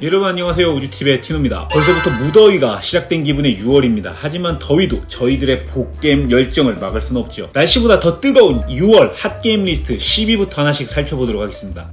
여러분 안녕하세요. 우주TV의 티노입니다. 벌써부터 무더위가 시작된 기분의 6월입니다. 하지만 더위도 저희들의 복게임 열정을 막을 순 없죠. 날씨보다 더 뜨거운 6월 핫게임 리스트 10위부터 하나씩 살펴보도록 하겠습니다.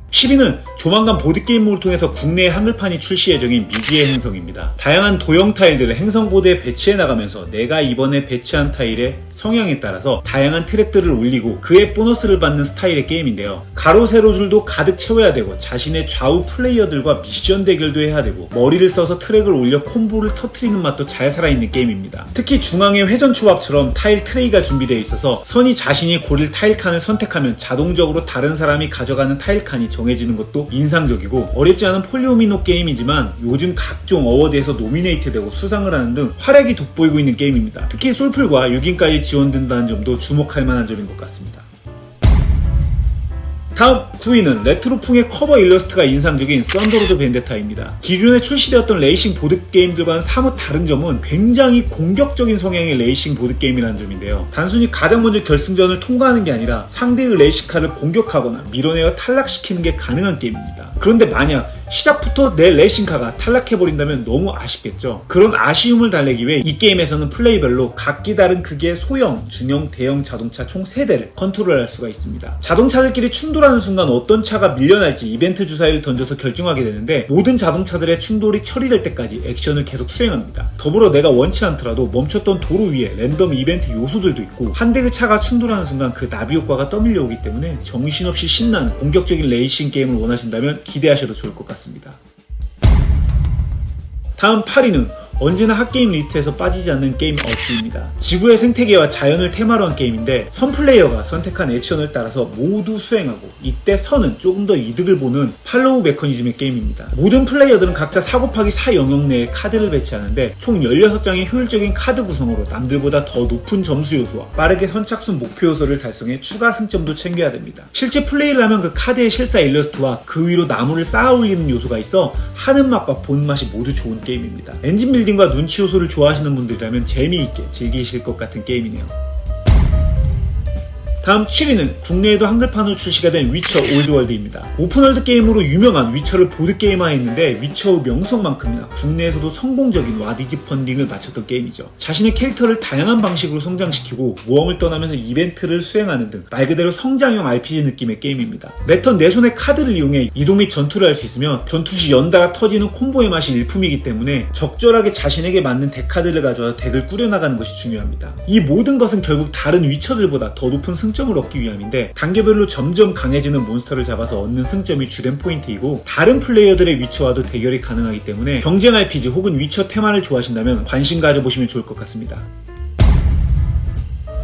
10위는 조만간 보드게임몰을 통해서 국내에 한글판이 출시 예정인 미디의 행성입니다. 다양한 도형 타일들을 행성보드에 배치해 나가면서 내가 이번에 배치한 타일의 성향에 따라서 다양한 트랙들을 올리고 그의 보너스를 받는 스타일의 게임인데요. 가로 세로 줄도 가득 채워야 되고 자신의 좌우 플레이어들과 미션 대결도 해야 되고 머리를 써서 트랙을 올려 콤보를 터트리는 맛도 잘 살아있는 게임입니다. 특히 중앙에 회전 초밥처럼 타일 트레이가 준비되어 있어서 선이 자신이 고를 타일 칸을 선택하면 자동적으로 다른 사람이 가져가는 타일 칸이 정해지는 것도 인상적이고, 어렵지 않은 폴리오미노 게임이지만 요즘 각종 어워드에서 노미네이트 되고 수상을 하는 등 활약이 돋보이고 있는 게임입니다. 특히 솔플과 6인까지 지원된다는 점도 주목할 만한 점인 것 같습니다. 다음 9위는 레트로풍의 커버 일러스트가 인상적인 썬더로드 벤데타입니다. 기존에 출시되었던 레이싱 보드게임들과는 사뭇 다른 점은 굉장히 공격적인 성향의 레이싱 보드게임이라는 점인데요. 단순히 가장 먼저 결승전을 통과하는 게 아니라 상대의 레이싱카를 공격하거나 밀어내어 탈락시키는 게 가능한 게임입니다. 그런데 만약 시작부터 내 레이싱카가 탈락해버린다면 너무 아쉽겠죠. 그런 아쉬움을 달래기 위해 이 게임에서는 플레이별로 각기 다른 크기의 소형, 중형, 대형 자동차 총 3대를 컨트롤할 수가 있습니다. 자동차들끼리 충돌하는 순간 어떤 차가 밀려날지 이벤트 주사위를 던져서 결정하게 되는데, 모든 자동차들의 충돌이 처리될 때까지 액션을 계속 수행합니다. 더불어 내가 원치 않더라도 멈췄던 도로 위에 랜덤 이벤트 요소들도 있고, 한 대의 차가 충돌하는 순간 그 나비 효과가 떠밀려 오기 때문에 정신없이 신나는 공격적인 레이싱 게임을 원하신다면 기대하셔도 좋을 것 같습니다. 다음 8위는 언제나 핫게임 리스트에서 빠지지 않는 게임 어스입니다. 지구의 생태계와 자연을 테마로 한 게임인데, 선 플레이어가 선택한 액션을 따라서 모두 수행하고, 이때 선은 조금 더 이득을 보는 팔로우 메커니즘의 게임입니다. 모든 플레이어들은 각자 4곱하기4 영역 내에 카드를 배치하는데, 총 16장의 효율적인 카드 구성으로 남들보다 더 높은 점수 요소와 빠르게 선착순 목표 요소를 달성해 추가 승점도 챙겨야 됩니다. 실제 플레이를 하면 그 카드의 실사 일러스트와 그 위로 나무를 쌓아 올리는 요소가 있어 하는 맛과 보는 맛이 모두 좋은 게임입니다. 엔진 빌딩과 눈치 요소를 좋아하시는 분들이라면 재미있게 즐기실 것 같은 게임이네요. 다음 7위는 국내에도 한글판으로 출시가 된 위쳐 올드월드입니다. 오픈월드 게임으로 유명한 위쳐를 보드게임화했는데, 위쳐의 명성만큼이나 국내에서도 성공적인 와디즈 펀딩을 마쳤던 게임이죠. 자신의 캐릭터를 다양한 방식으로 성장시키고 모험을 떠나면서 이벤트를 수행하는 등 말 그대로 성장형 RPG 느낌의 게임입니다. 매턴 내 손의 카드를 이용해 이동 및 전투를 할 수 있으며, 전투 시 연달아 터지는 콤보의 맛이 일품이기 때문에 적절하게 자신에게 맞는 덱카드를 가져와 덱을 꾸려나가는 것이 중요합니다. 이 모든 것은 결국 다른 위쳐들보다 더 높은 승점을 얻기 위함인데, 단계별로 점점 강해지는 몬스터를 잡아서 얻는 승점이 주된 포인트이고, 다른 플레이어들의 위쳐와도 대결이 가능하기 때문에 경쟁 RPG 혹은 위쳐 테마를 좋아하신다면 관심 가져보시면 좋을 것 같습니다.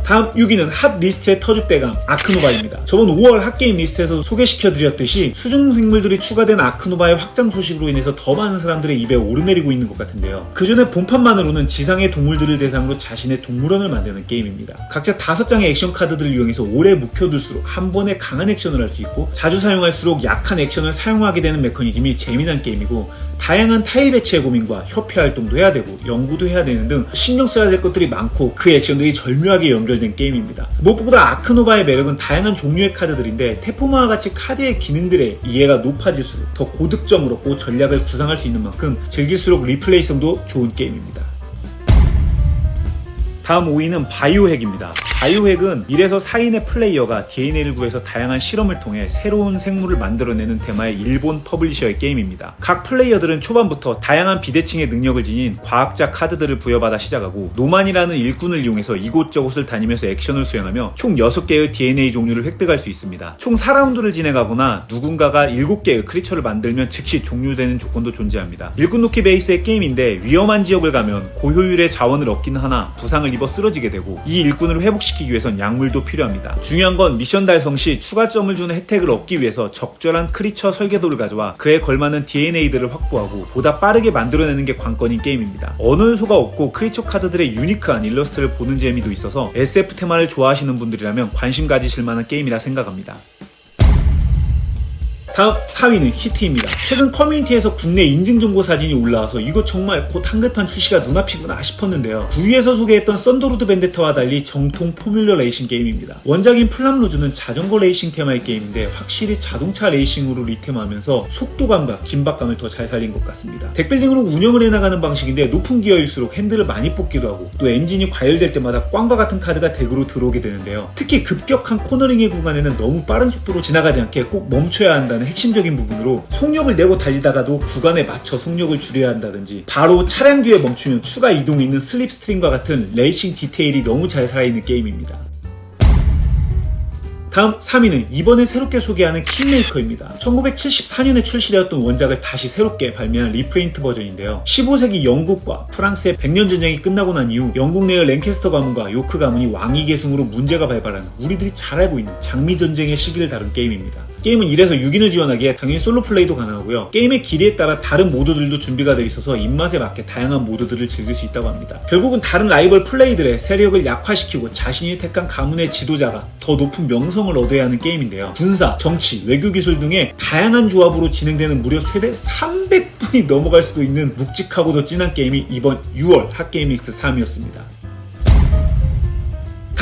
다음 6위는 핫 리스트의 터줏대감 아크노바입니다. 저번 5월 핫게임 리스트에서 소개시켜드렸듯이 수중 생물들이 추가된 아크노바의 확장 소식으로 인해서 더 많은 사람들의 입에 오르내리고 있는 것 같은데요. 그 전에 본판만으로는 지상의 동물들을 대상으로 자신의 동물원을 만드는 게임입니다. 각자 5장의 액션 카드들을 이용해서 오래 묵혀둘수록 한 번에 강한 액션을 할 수 있고, 자주 사용할수록 약한 액션을 사용하게 되는 메커니즘이 재미난 게임이고, 다양한 타일 배치의 고민과 협회 활동도 해야 되고 연구도 해야 되는 등 신경 써야 될 것들이 많고, 그 액션들이 절묘하게 연결된 게임입니다. 무엇보다 아크노바의 매력은 다양한 종류의 카드들인데, 테포마와 같이 카드의 기능들의 이해가 높아질수록 더 고득점을 얻고 전략을 구상할 수 있는 만큼 즐길수록 리플레이성도 좋은 게임입니다. 다음 5위는 바이오핵입니다. 바이오핵은 1에서 4인의 플레이어가 DNA를 구해서 다양한 실험을 통해 새로운 생물을 만들어내는 테마의 일본 퍼블리셔의 게임입니다. 각 플레이어들은 초반부터 다양한 비대칭의 능력을 지닌 과학자 카드들을 부여받아 시작하고, 노만이라는 일꾼을 이용해서 이곳저곳을 다니면서 액션을 수행하며 총 6개의 DNA 종류를 획득할 수 있습니다. 총 4라운드를 진행하거나 누군가가 7개의 크리처를 만들면 즉시 종료되는 조건도 존재합니다. 일꾼 놓기 베이스의 게임인데, 위험한 지역을 가면 고효율의 자원을 얻긴 하나 부상을 입어 쓰러지게 되고, 이 일꾼을 회복시키기 위해선 약물도 필요합니다. 중요한 건 미션 달성 시 추가점을 주는 혜택을 얻기 위해서 적절한 크리처 설계도를 가져와 그에 걸맞는 DNA들을 확보하고 보다 빠르게 만들어내는 게 관건인 게임입니다. 언어 요소가 없고 크리처 카드들의 유니크한 일러스트를 보는 재미도 있어서 SF 테마를 좋아하시는 분들이라면 관심 가지실 만한 게임이라 생각합니다. 다음 4위는 히트입니다. 최근 커뮤니티에서 국내 인증정보 사진이 올라와서 이거 정말 곧 한글판 출시가 눈앞이구나 싶었는데요. 9위에서 소개했던 썬더로드 벤데타와 달리 정통 포뮬러 레이싱 게임입니다. 원작인 플람루즈는 자전거 레이싱 테마의 게임인데 확실히 자동차 레이싱으로 리템하면서 속도감과 긴박감을 더 잘 살린 것 같습니다. 덱빌딩으로 운영을 해나가는 방식인데 높은 기어일수록 핸들을 많이 뽑기도 하고 또 엔진이 과열될 때마다 꽝과 같은 카드가 덱으로 들어오게 되는데요. 특히 급격한 코너링의 구간에는 너무 빠른 속도로 지나가지 않게 꼭 멈춰야 한다는 핵심적인 부분으로 속력을 내고 달리다가도 구간에 맞춰 속력을 줄여야 한다든지 바로 차량 뒤에 멈추면 추가 이동이 있는 슬립스트림과 같은 레이싱 디테일이 너무 잘 살아있는 게임입니다. 다음 3위는 이번에 새롭게 소개하는 킹메이커입니다. 1974년에 출시되었던 원작을 다시 새롭게 발매한 리프레인트 버전인데요. 15세기 영국과 프랑스의 백년전쟁이 끝나고 난 이후 영국 내의 랭캐스터 가문과 요크 가문이 왕위 계승으로 문제가 발발하는 우리들이 잘 알고 있는 장미전쟁의 시기를 다룬 게임입니다. 게임은 1에서 6인을 지원하기에 당연히 솔로 플레이도 가능하고요. 게임의 길이에 따라 다른 모드들도 준비가 되어 있어서 입맛에 맞게 다양한 모드들을 즐길 수 있다고 합니다. 결국은 다른 라이벌 플레이들의 세력을 약화시키고 자신이 택한 가문의 지도자가 더 높은 명성을 얻어야 하는 게임인데요. 군사, 정치, 외교기술 등의 다양한 조합으로 진행되는 무려 최대 300분이 넘어갈 수도 있는 묵직하고도 진한 게임이 이번 6월 핫게임 리스트 3위였습니다.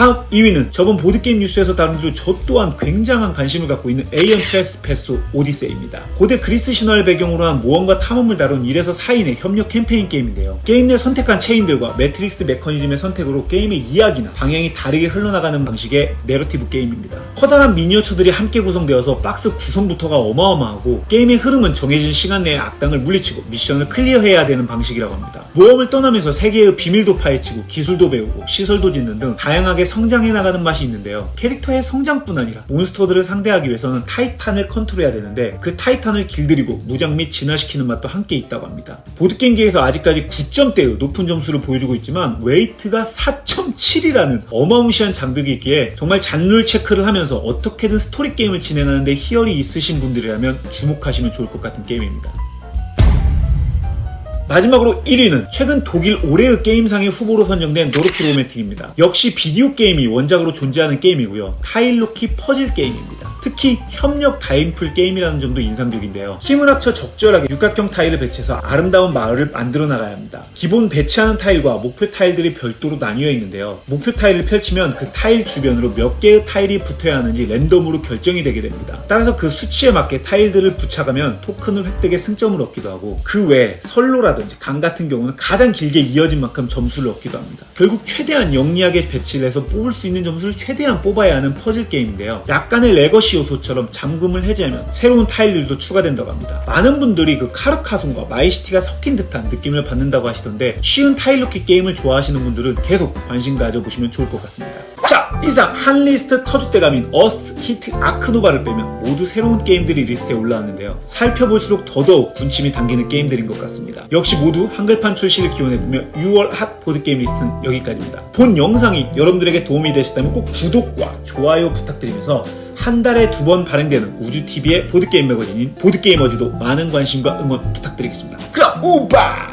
다음 2위는 저번 보드게임 뉴스에서 다룬 대로 저 또한 굉장한 관심을 갖고 있는 에이언 페스페소 오디세이입니다. 고대 그리스 신화를 배경으로 한 모험과 탐험을 다룬 1에서 4인의 협력 캠페인 게임인데요. 게임 내 선택한 체인들과 매트릭스 메커니즘의 선택으로 게임의 이야기나 방향이 다르게 흘러나가는 방식의 내러티브 게임입니다. 커다란 미니어처들이 함께 구성되어서 박스 구성부터가 어마어마하고 게임의 흐름은 정해진 시간 내에 악당을 물리치고 미션을 클리어해야 되는 방식이라고 합니다. 모험을 떠나면서 세계의 비밀도 파헤치고 기술도 배우고 시설도 짓는 등 다양하게 성장해 나가는 맛이 있는데요. 캐릭터의 성장뿐 아니라 몬스터들을 상대하기 위해서는 타이탄을 컨트롤해야 되는데 그 타이탄을 길들이고 무장 및 진화시키는 맛도 함께 있다고 합니다. 보드게임계에서 아직까지 9점대의 높은 점수를 보여주고 있지만 웨이트가 4.7이라는 어마무시한 장벽이 있기에 정말 잔룰 체크를 하면서 어떻게든 스토리 게임을 진행하는데 희열이 있으신 분들이라면 주목하시면 좋을 것 같은 게임입니다. 마지막으로 1위는 최근 독일 올해의 게임상의 후보로 선정된 노르크 로맨틱입니다. 역시 비디오 게임이 원작으로 존재하는 게임이고요. 타일 놓기 퍼즐 게임입니다. 특히 협력 다인풀 게임이라는 점도 인상적인데요. 힘을 합쳐 적절하게 육각형 타일을 배치해서 아름다운 마을을 만들어 나가야 합니다. 기본 배치하는 타일과 목표 타일들이 별도로 나뉘어 있는데요. 목표 타일을 펼치면 그 타일 주변으로 몇 개의 타일이 붙어야 하는지 랜덤으로 결정이 되게 됩니다. 따라서 그 수치에 맞게 타일들을 붙여가면 토큰을 획득해 승점을 얻기도 하고 그 외에 선로라든지 강 같은 경우는 가장 길게 이어진 만큼 점수를 얻기도 합니다. 결국 최대한 영리하게 배치를 해서 뽑을 수 있는 점수를 최대한 뽑아야 하는 퍼즐 게임인데요. 약간의 레거시 요소처럼 잠금을 해제하면 새로운 타일들도 추가된다고 합니다. 많은 분들이 그 카르카손과 마이시티가 섞인 듯한 느낌을 받는다고 하시던데 쉬운 타일 놓기 게임을 좋아하시는 분들은 계속 관심 가져보시면 좋을 것 같습니다. 자, 이상 한 리스트 터줏대감인 어스, 히트, 아크노바를 빼면 모두 새로운 게임들이 리스트에 올라왔는데요. 살펴볼수록 더더욱 군침이 당기는 게임들인 것 같습니다. 역시 모두 한글판 출시를 기원해보며 6월 핫 보드게임 리스트는 여기까지입니다. 본 영상이 여러분들에게 도움이 되셨다면 꼭 구독과 좋아요 부탁드리면서 한 달에 2번 발행되는 우주TV의 보드게임 매거진인 보드게이머즈도 많은 관심과 응원 부탁드리겠습니다. 그럼 우바!